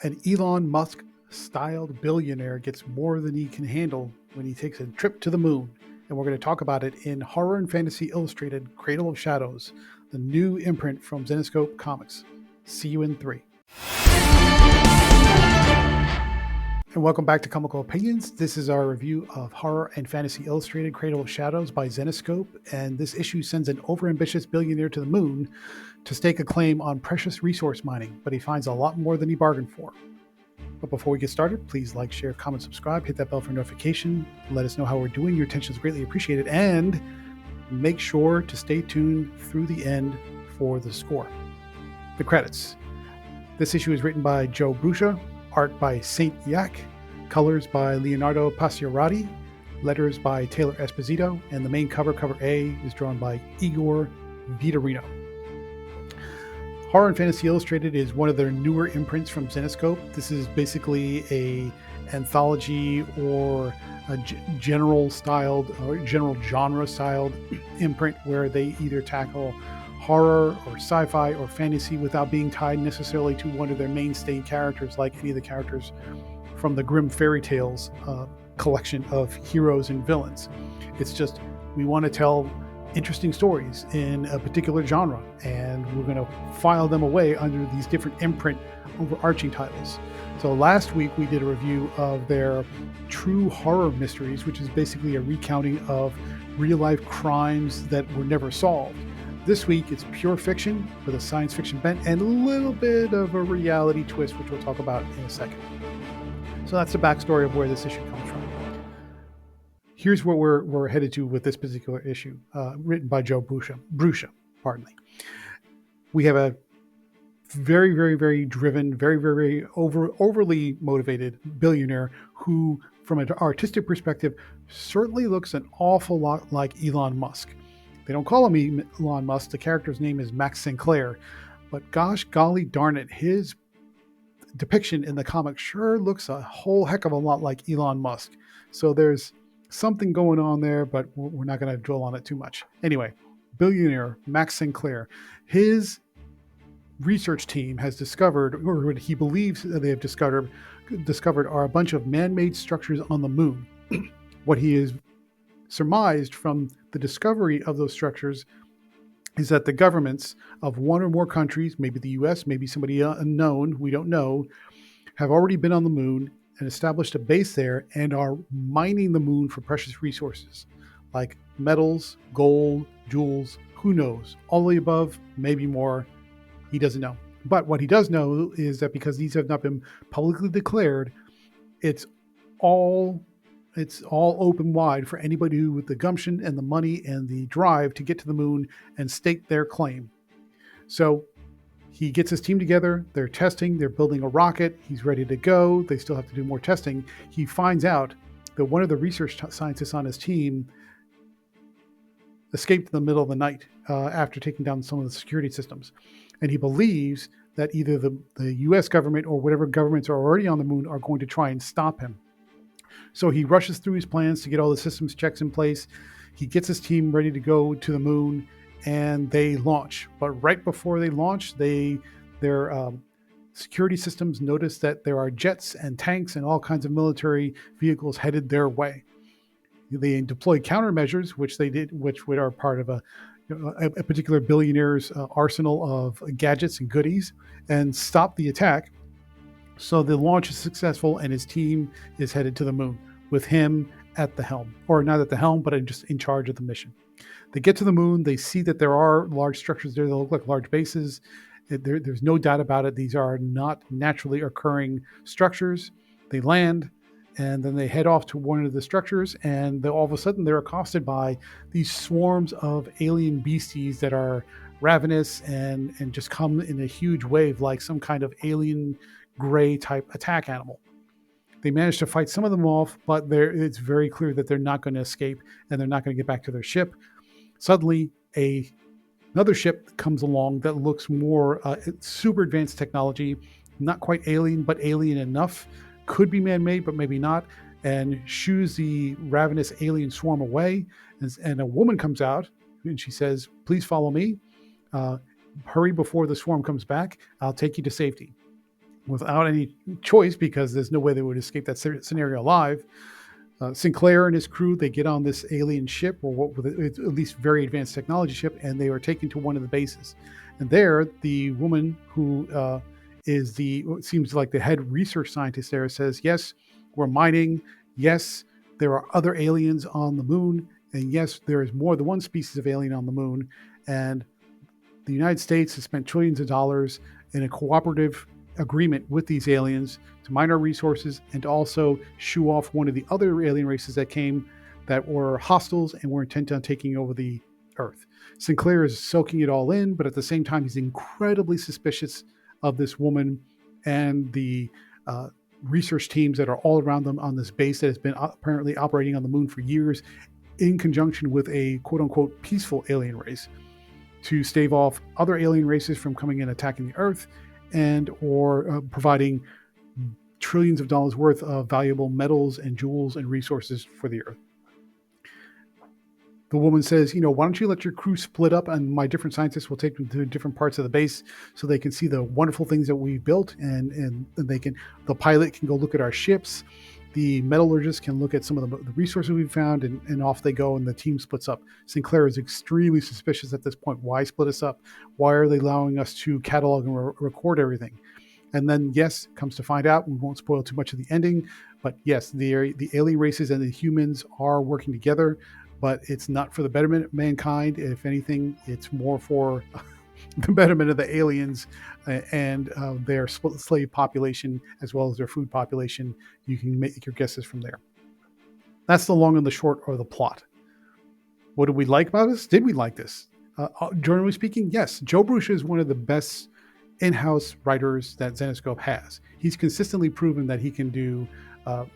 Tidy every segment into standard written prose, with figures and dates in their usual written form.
An Elon Musk styled billionaire gets more than he can handle when he takes a trip to the moon. And we're going to talk about it in Horror and Fantasy Illustrated Cradle of Shadows, the new imprint from Zenescope Comics. See you in 3. And welcome back to Comical Opinions. This is our review of Horror and Fantasy Illustrated Cradle of Shadows by Zenescope. And this issue sends an overambitious billionaire to the moon to stake a claim on precious resource mining, but he finds a lot more than he bargained for. But before we get started, please like, share, comment, subscribe, hit that bell for notification. Let us know how we're doing. Your attention is greatly appreciated. And make sure to stay tuned through the end for the score. The credits. This issue is written by Joe Bruscia, art by Saint Yak, colors by Leonardo Paciorati, letters by Taylor Esposito, and the main cover, cover A, is drawn by Igor Vitorino. Horror and Fantasy Illustrated is one of their newer imprints from Zenescope. This is basically a anthology or a general styled or general genre styled imprint where they either tackle horror or sci-fi or fantasy without being tied necessarily to one of their mainstay characters like any of the characters from the Grimm fairy tales collection of heroes and villains. It's just, we want to tell interesting stories in a particular genre, and we're going to file them away under these different imprint overarching titles. So last week we did a review of their True Horror Mysteries, which is basically a recounting of real life crimes that were never solved. This week it's pure fiction with a science fiction bent and a little bit of a reality twist, which we'll talk about in a second. So that's the backstory of where this issue comes from. Here's where we're headed to with this particular issue, written by Joe Bruscia. Pardon me. We have a very, very, very driven, very, very overly motivated billionaire who, from an artistic perspective, certainly looks an awful lot like Elon Musk. They don't call him Elon Musk. The character's name is Max Sinclair. But gosh golly darn it, his depiction in the comic sure looks a whole heck of a lot like Elon Musk. So there's something going on there, but we're not going to dwell on it too much. Anyway, billionaire Max Sinclair, his research team has discovered, or what he believes that they have discovered are a bunch of man-made structures on the moon. What he has surmised from the discovery of those structures is that the governments of one or more countries, maybe the US, maybe somebody unknown, we don't know, have already been on the moon and established a base there and are mining the moon for precious resources like metals, gold, jewels, who knows? All the above, maybe more, he doesn't know. But what he does know is that because these have not been publicly declared, it's all open wide for anybody who with the gumption and the money and the drive to get to the moon and stake their claim. So he gets his team together, they're testing, they're building a rocket, he's ready to go, they still have to do more testing. He finds out that one of the research scientists on his team escaped in the middle of the night after taking down some of the security systems. And he believes that either the US government or whatever governments are already on the moon are going to try and stop him. So he rushes through his plans to get all the systems checks in place. He gets his team ready to go to the moon, and they launch. But right before they launch, their security systems notice that there are jets and tanks and all kinds of military vehicles headed their way. They deploy countermeasures, which are part of a particular billionaire's arsenal of gadgets and goodies, and stop the attack. So the launch is successful, and his team is headed to the moon with him at the helm, or not at the helm, but just in charge of the mission. They get to the moon. They see that there are large structures there that look like large bases. There's no doubt about it. These are not naturally occurring structures. They land, and then they head off to one of the structures, and all of a sudden they're accosted by these swarms of alien beasties that are ravenous and just come in a huge wave like some kind of alien gray type attack animal. They manage to fight some of them off, but it's very clear that they're not going to escape and they're not going to get back to their ship. Suddenly, another ship comes along that looks more super advanced technology, not quite alien, but alien enough. Could be man-made, but maybe not, and shoos the ravenous alien swarm away. And a woman comes out and she says, "Please follow me. Hurry before the swarm comes back. I'll take you to safety." without any choice because there's no way they would escape that scenario alive. Sinclair and his crew, they get on this alien ship, or what, with at least very advanced technology ship, and they are taken to one of the bases. And there, the woman who is what seems like the head research scientist there says, yes, we're mining. Yes, there are other aliens on the moon. And yes, there is more than one species of alien on the moon. And the United States has spent trillions of dollars in a cooperative agreement with these aliens to mine our resources and to also shoo off one of the other alien races that came that were hostiles and were intent on taking over the Earth. Sinclair is soaking it all in, but at the same time, he's incredibly suspicious of this woman and the research teams that are all around them on this base that has been apparently operating on the moon for years in conjunction with a quote-unquote peaceful alien race to stave off other alien races from coming and attacking the Earth and or providing trillions of dollars worth of valuable metals and jewels and resources for the Earth. The woman says, why don't you let your crew split up and my different scientists will take them to different parts of the base so they can see the wonderful things that we've built and the pilot can go look at our ships. The metallurgist can look at some of the resources we've found and off they go and the team splits up. Sinclair is extremely suspicious at this point. Why split us up? Why are they allowing us to catalog and record everything? And then, yes, comes to find out, we won't spoil too much of the ending, but yes, the alien races and the humans are working together, but it's not for the betterment of mankind. If anything, it's more for the betterment of the aliens and their slave population, as well as their food population. You can make your guesses from there. That's the long and the short or the plot. What did we like about this? Did we like this? Generally speaking, yes. Joe Brucia is one of the best in-house writers that Zenescope has. He's consistently proven that he can do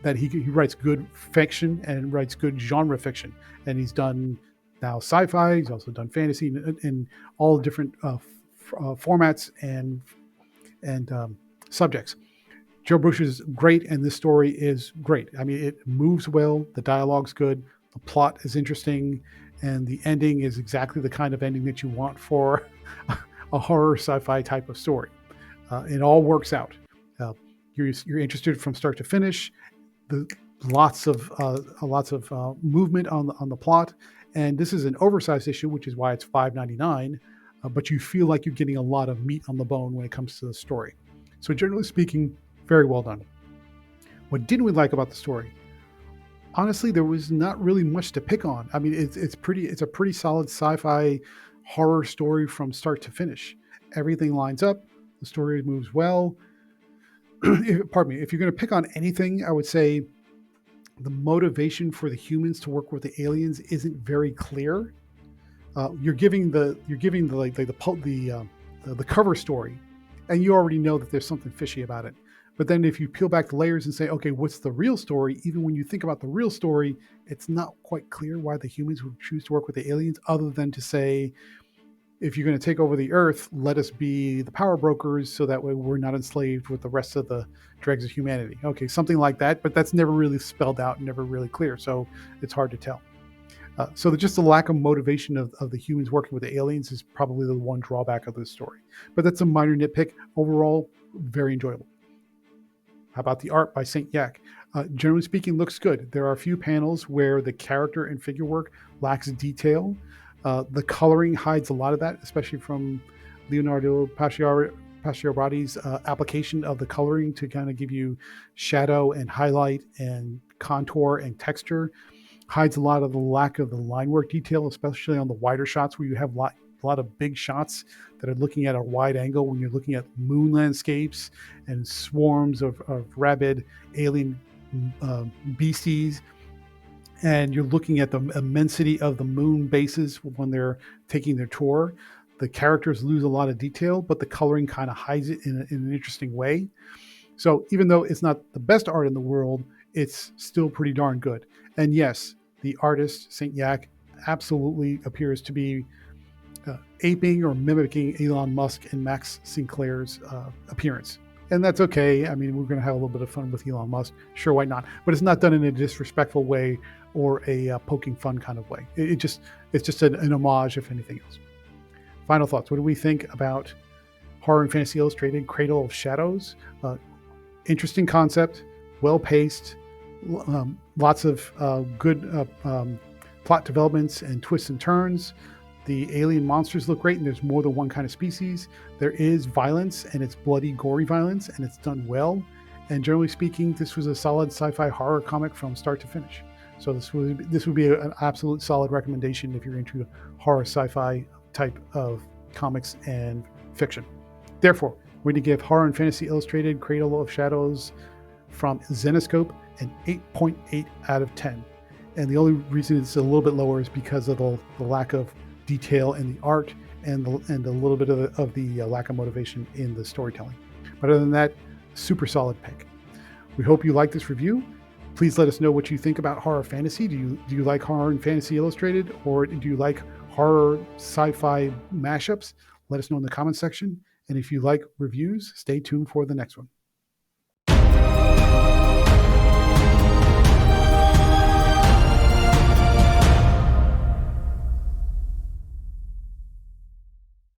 that he writes good fiction and writes good genre fiction. And he's done now sci-fi, he's also done fantasy in all different formats and subjects. Joe Brucia is great, and this story is great. I mean, it moves well, the dialogue's good, the plot is interesting, and the ending is exactly the kind of ending that you want for a horror sci-fi type of story. It all works out. You're interested from start to finish. Lots of movement on the plot, and this is an oversized issue, which is why it's $5.99. But you feel like you're getting a lot of meat on the bone when it comes to the story. So generally speaking, very well done. What didn't we like about the story? Honestly, there was not really much to pick on. I mean, it's a pretty solid sci-fi horror story from start to finish. Everything lines up. The story moves well. Pardon me. If you're going to pick on anything, I would say the motivation for the humans to work with the aliens isn't very clear. You're giving the cover story, and you already know that there's something fishy about it. But then if you peel back the layers and say, okay, what's the real story? Even when you think about the real story, it's not quite clear why the humans would choose to work with the aliens, other than to say, if you're going to take over the Earth, let us be the power brokers so that way we're not enslaved with the rest of the dregs of humanity. Okay, something like that, but that's never really spelled out, never really clear, so it's hard to tell. So just the lack of motivation of the humans working with the aliens is probably the one drawback of this story. But that's a minor nitpick. Overall, very enjoyable. How about the art by Saint Yak? Generally speaking, looks good. There are a few panels where the character and figure work lacks detail. The coloring hides a lot of that, especially from Leonardo Pacioretty's application of the coloring to kind of give you shadow and highlight and contour and texture. Hides a lot of the lack of the line work detail, especially on the wider shots where you have a lot of big shots that are looking at a wide angle when you're looking at moon landscapes and swarms of rabid alien beasties. And you're looking at the immensity of the moon bases when they're taking their tour. The characters lose a lot of detail, but the coloring kind of hides it in an interesting way. So even though it's not the best art in the world, it's still pretty darn good. And yes, the artist, Saint Yak, absolutely appears to be aping or mimicking Elon Musk and Max Sinclair's appearance. And that's okay. I mean, we're going to have a little bit of fun with Elon Musk. Sure, why not? But it's not done in a disrespectful way or a poking fun kind of way. It's just an homage, if anything else. Final thoughts. What do we think about Horror and Fantasy Illustrated Cradle of Shadows. Interesting concept, well paced, lots of good plot developments and twists and turns. The alien monsters look great, and there's more than one kind of species. There is violence, and it's bloody, gory violence, and it's done well. And generally speaking, this was a solid sci-fi horror comic from start to finish. So this would be an absolute solid recommendation if you're into horror sci-fi type of comics and fiction. Therefore, we're going to give Horror and Fantasy Illustrated Cradle of Shadows from Zenescope an 8.8 out of 10. And the only reason it's a little bit lower is because of the lack of detail in the art and a little bit of the lack of motivation in the storytelling. But other than that, super solid pick. We hope you like this review. Please let us know what you think about horror fantasy. Do you like Horror and Fantasy Illustrated, or do you like horror sci-fi mashups? Let us know in the comments section. And if you like reviews, stay tuned for the next one.